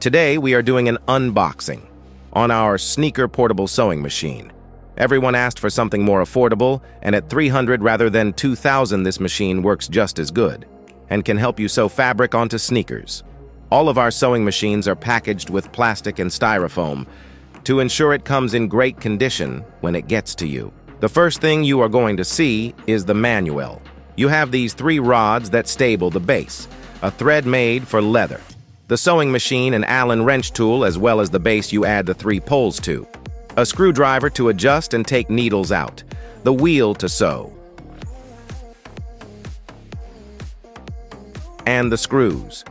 Today we are doing an unboxing on our sneaker portable sewing machine. Everyone asked for something more affordable, and at $300 rather than $2,000 this machine works just as good and can help you sew fabric onto sneakers. All of our sewing machines are packaged with plastic and styrofoam to ensure it comes in great condition when it gets to you. The first thing you are going to see is the manual. You have these 3 rods that stable the base, a thread made for leather, the sewing machine and Allen wrench tool, as well as the base you add the 3 poles to, a screwdriver to adjust and take needles out, the wheel to sew, and the screws.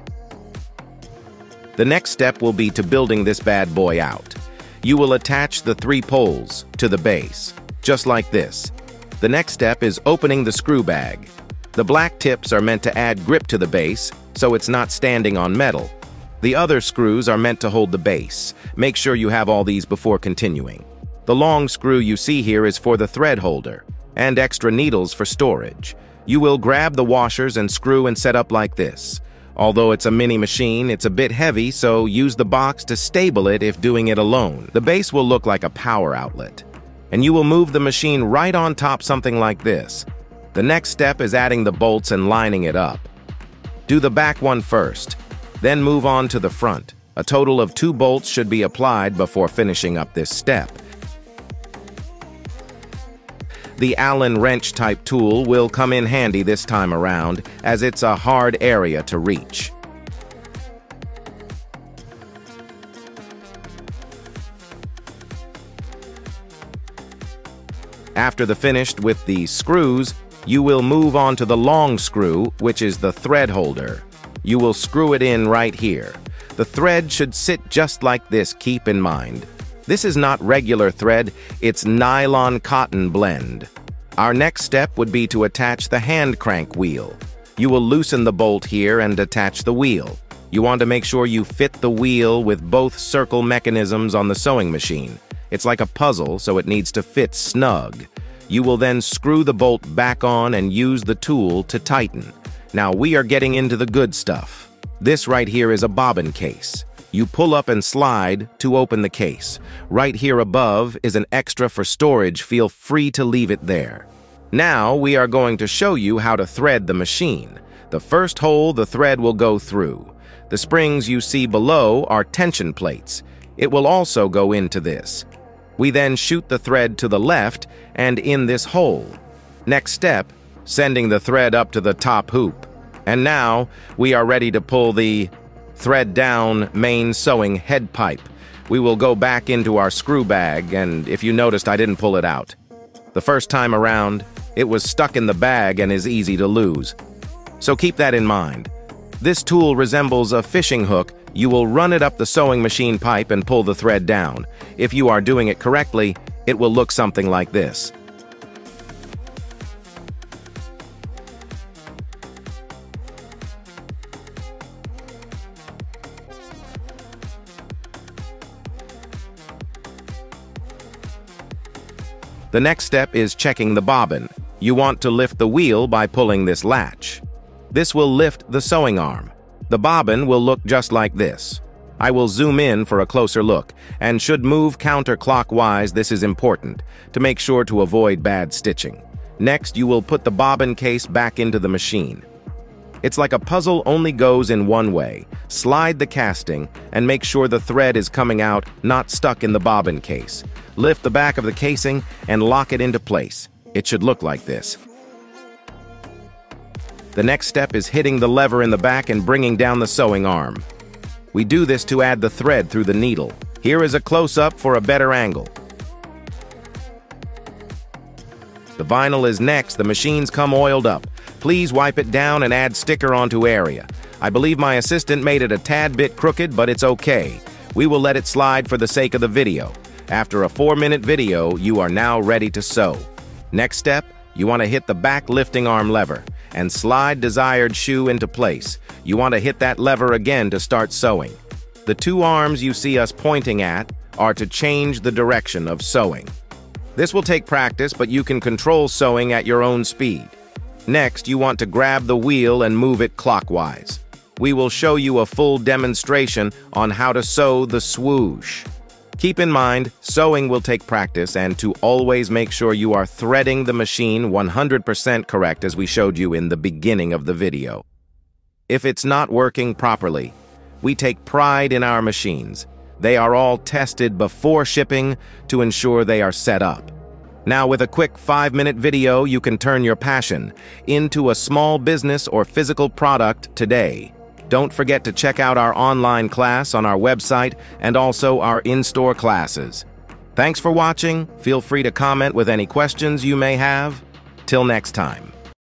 The next step will be to building this bad boy out. You will attach the 3 poles to the base, just like this. The next step is opening the screw bag. The black tips are meant to add grip to the base, so it's not standing on metal. The other screws are meant to hold the base. Make sure you have all these before continuing. The long screw you see here is for the thread holder, and extra needles for storage. You will grab the washers and screw and set up like this. Although it's a mini machine, it's a bit heavy, so use the box to stable it if doing it alone. The base will look like a power outlet, and you will move the machine right on top something like this. The next step is adding the bolts and lining it up. Do the back one first, then move on to the front. A total of 2 bolts should be applied before finishing up this step. The Allen wrench type tool will come in handy this time around, as it's a hard area to reach. After the finished with the screws, you will move on to the long screw, which is the thread holder. You will screw it in right here. The thread should sit just like this, keep in mind. This is not regular thread, it's nylon cotton blend. Our next step would be to attach the hand crank wheel. You will loosen the bolt here and attach the wheel. You want to make sure you fit the wheel with both circle mechanisms on the sewing machine. It's like a puzzle, so it needs to fit snug. You will then screw the bolt back on and use the tool to tighten. Now we are getting into the good stuff. This right here is a bobbin case. You pull up and slide to open the case. Right here above is an extra for storage. Feel free to leave it there. Now we are going to show you how to thread the machine. The first hole the thread will go through. The springs you see below are tension plates. It will also go into this. We then shoot the thread to the left and in this hole. Next step, sending the thread up to the top hoop. And now we are ready to pull the thread down main sewing head pipe. We will go back into our screw bag, and if you noticed, I didn't pull it out. The first time around, it was stuck in the bag and is easy to lose. So keep that in mind. This tool resembles a fishing hook. You will run it up the sewing machine pipe and pull the thread down. If you are doing it correctly, it will look something like this. The next step is checking the bobbin. You want to lift the wheel by pulling this latch. This will lift the sewing arm. The bobbin will look just like this. I will zoom in for a closer look and should move counterclockwise. This is important to make sure to avoid bad stitching. Next, you will put the bobbin case back into the machine. It's like a puzzle, only goes in one way. Slide the casting and make sure the thread is coming out, not stuck in the bobbin case. Lift the back of the casing and lock it into place. It should look like this. The next step is hitting the lever in the back and bringing down the sewing arm. We do this to add the thread through the needle. Here is a close-up for a better angle. The vinyl is next. The machines come oiled up. Please wipe it down and add sticker onto area. I believe my assistant made it a tad bit crooked, but it's okay. We will let it slide for the sake of the video. After a 4-minute video, you are now ready to sew. Next step, you want to hit the back lifting arm lever and slide desired shoe into place. You want to hit that lever again to start sewing. The 2 arms you see us pointing at are to change the direction of sewing. This will take practice, but you can control sewing at your own speed. Next, you want to grab the wheel and move it clockwise. we will show you a full demonstration on how to sew the swoosh. Keep in mind, sewing will take practice, and to always make sure you are threading the machine 100% correct as we showed you in the beginning of the video. If it's not working properly, we take pride in our machines. They are all tested before shipping to ensure they are set up. Now, with a quick 5-minute video, you can turn your passion into a small business or physical product today. Don't forget to check out our online class on our website and also our in-store classes. Thanks for watching. Feel free to comment with any questions you may have. Till next time.